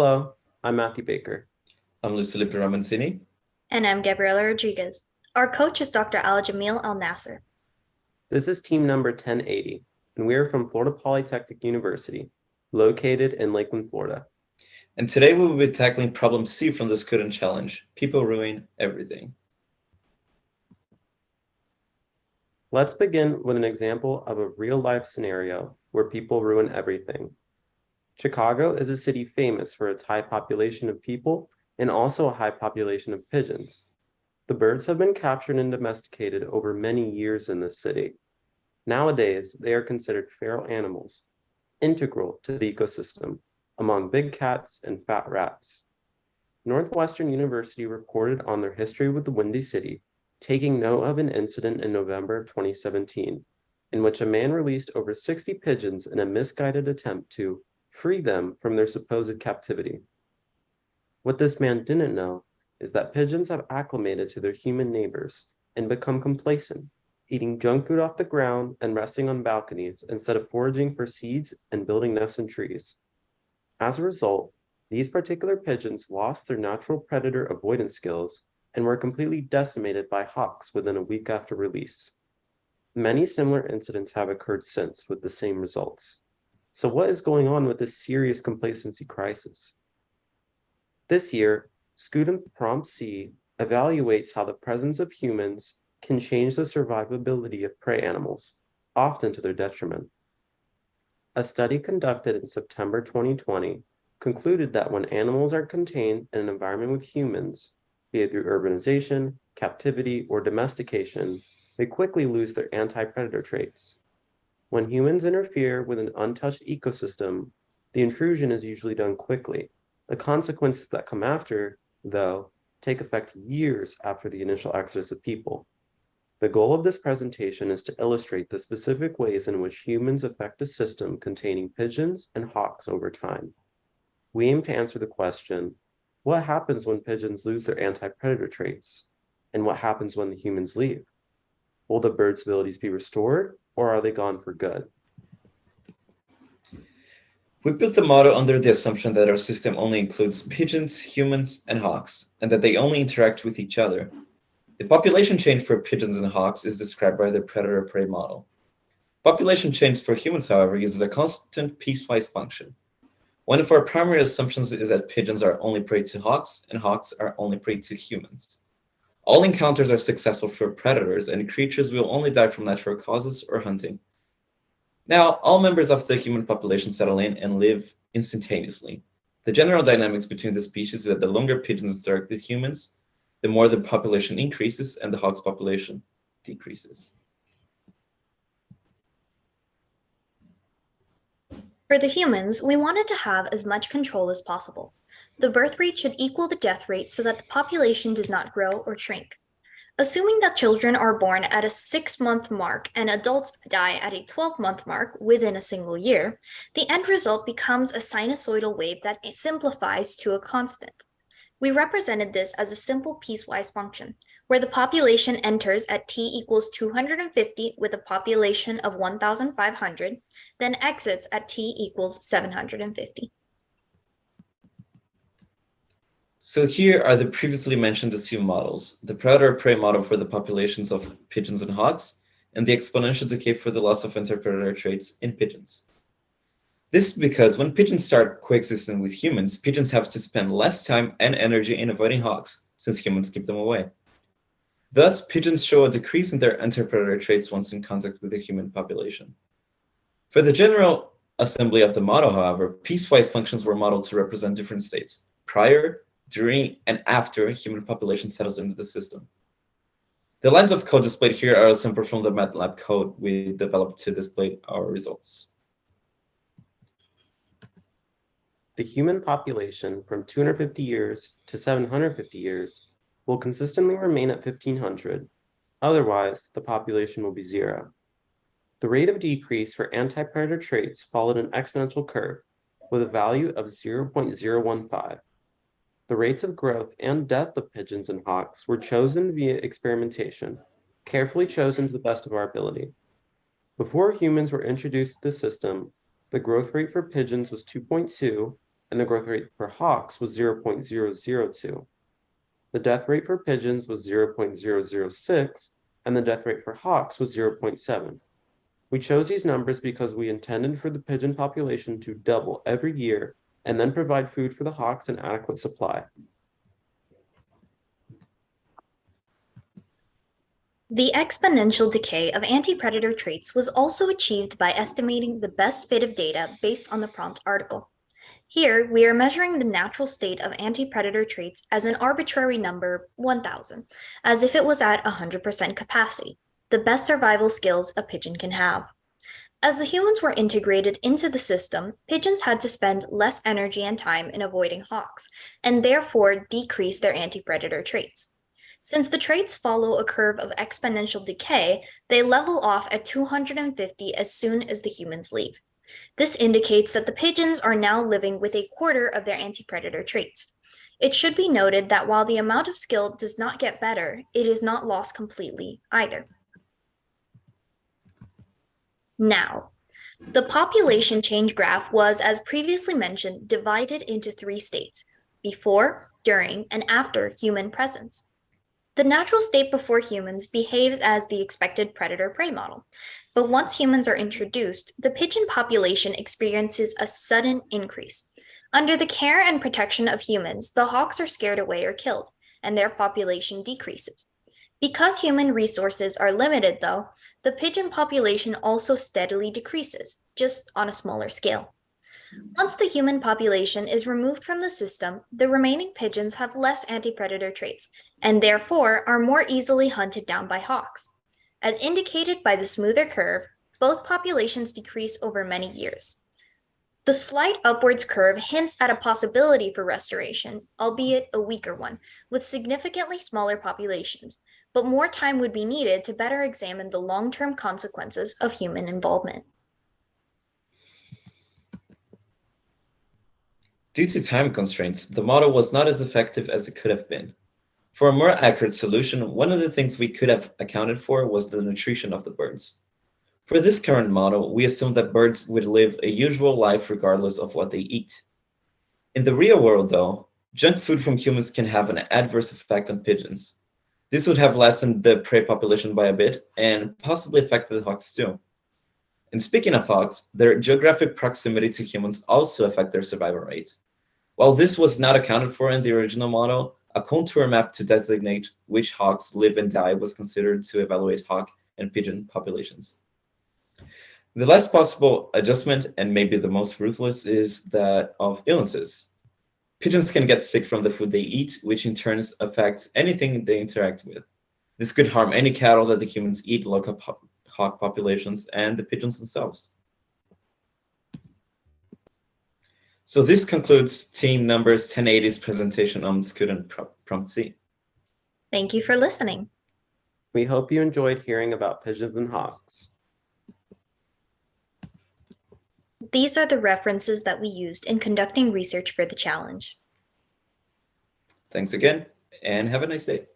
Hello, I'm Matthew Baker. I'm Felipe Ramanzini. And I'm Gabriella Rodriguez. Our coach is Dr. Alnaser. This is team number 1080, and we are from Florida Polytechnic University, located in Lakeland, Florida. And today we will be tackling problem C from the SCUDEM challenge. People ruin everything. Let's begin with an example of a real-life scenario where people ruin everything. Chicago is a city famous for its high population of people and also a high population of pigeons. The birds have been captured and domesticated over many years in this city. Nowadays, they are considered feral animals, integral to the ecosystem, among big cats and fat rats. Northwestern University reported on their history with the Windy City, taking note of an incident in November of 2017, in which a man released over 60 pigeons in a misguided attempt to free them from their supposed captivity. What this man didn't know is that pigeons have acclimated to their human neighbors and become complacent, eating junk food off the ground and resting on balconies instead of foraging for seeds and building nests in trees. As a result, these particular pigeons lost their natural predator avoidance skills and were completely decimated by hawks within a week after release. Many similar incidents have occurred since with the same results. So what is going on with this serious complacency crisis? This year, SCUDEM Prompt C evaluates how the presence of humans can change the survivability of prey animals, often to their detriment. A study conducted in September 2020 concluded that when animals are contained in an environment with humans, be it through urbanization, captivity, or domestication, they quickly lose their anti-predator traits. When humans interfere with an untouched ecosystem, the intrusion is usually done quickly. The consequences that come after, though, take effect years after the initial exodus of people. The goal of this presentation is to illustrate the specific ways in which humans affect a system containing pigeons and hawks over time. We aim to answer the question, what happens when pigeons lose their anti-predator traits? And what happens when the humans leave? Will the birds' abilities be restored, or are they gone for good? We built the model under the assumption that our system only includes pigeons, humans, and hawks, and that they only interact with each other. The population change for pigeons and hawks is described by the predator-prey model. Population change for humans, however, uses a constant piecewise function. One of our primary assumptions is that pigeons are only prey to hawks, and hawks are only prey to humans. All encounters are successful for predators, and creatures will only die from natural causes or hunting. Now, all members of the human population settle in and live instantaneously. The general dynamics between the species is that the longer pigeons interact with humans, the more the population increases and the hawk's population decreases. For the humans, we wanted to have as much control as possible. The birth rate should equal the death rate so that the population does not grow or shrink. Assuming that children are born at a 6-month mark and adults die at a 12-month mark within a single year, the end result becomes a sinusoidal wave that simplifies to a constant. We represented this as a simple piecewise function, where the population enters at t equals 250 with a population of 1,500, then exits at t equals 750. So here are the previously mentioned assumed models, the predator-prey model for the populations of pigeons and hawks, and the exponential decay for the loss of anti-predator traits in pigeons. This is because when pigeons start coexisting with humans, pigeons have to spend less time and energy in avoiding hawks, since humans keep them away. Thus, pigeons show a decrease in their anti-predator traits once in contact with the human population. For the general assembly of the model, however, piecewise functions were modeled to represent different states, prior, during, and after human population settles into the system. The lines of code displayed here are assembled from the MATLAB code we developed to display our results. The human population from 250 years to 750 years will consistently remain at 1,500. Otherwise, the population will be 0. The rate of decrease for anti-predator traits followed an exponential curve with a value of 0.015. The rates of growth and death of pigeons and hawks were chosen via experimentation, carefully chosen to the best of our ability. Before humans were introduced to the system, the growth rate for pigeons was 2.2 and the growth rate for hawks was 0.002. The death rate for pigeons was 0.006, and the death rate for hawks was 0.7. We chose these numbers because we intended for the pigeon population to double every year and then provide food for the hawks in adequate supply. The exponential decay of anti-predator traits was also achieved by estimating the best fit of data based on the prompt article. Here, we are measuring the natural state of anti-predator traits as an arbitrary number, 1,000, as if it was at 100% capacity, the best survival skills a pigeon can have. As the humans were integrated into the system, pigeons had to spend less energy and time in avoiding hawks, and therefore decrease their anti-predator traits. Since the traits follow a curve of exponential decay, they level off at 250 as soon as the humans leave. This indicates that the pigeons are now living with a quarter of their anti-predator traits. It should be noted that while the amount of skill does not get better, it is not lost completely either. Now, the population change graph was, as previously mentioned, divided into 3 states: before, during, and after human presence. The natural state before humans behaves as the expected predator-prey model, but once humans are introduced, the pigeon population experiences a sudden increase. Under the care and protection of humans, the hawks are scared away or killed, and their population decreases. Because human resources are limited, though, the pigeon population also steadily decreases, just on a smaller scale. Once the human population is removed from the system, the remaining pigeons have less anti-predator traits, and therefore are more easily hunted down by hawks. As indicated by the smoother curve, both populations decrease over many years. The slight upwards curve hints at a possibility for restoration, albeit a weaker one, with significantly smaller populations, but more time would be needed to better examine the long-term consequences of human involvement. Due to time constraints, the model was not as effective as it could have been. For a more accurate solution, one of the things we could have accounted for was the nutrition of the birds. For this current model, we assumed that birds would live a usual life regardless of what they eat. In the real world, though, junk food from humans can have an adverse effect on pigeons. This would have lessened the prey population by a bit and possibly affected the hawks too. And speaking of hawks, their geographic proximity to humans also affect their survival rates. While this was not accounted for in the original model, a contour map to designate which hawks live and die was considered to evaluate hawk and pigeon populations. The last possible adjustment, and maybe the most ruthless, is that of illnesses. Pigeons can get sick from the food they eat, which in turn affects anything they interact with. This could harm any cattle that the humans eat, local hawk populations, and the pigeons themselves. So this concludes team numbers 1080's presentation on SCUDEM Prompt C. Thank you for listening. We hope you enjoyed hearing about pigeons and hawks. These are the references that we used in conducting research for the challenge. Thanks again, and have a nice day.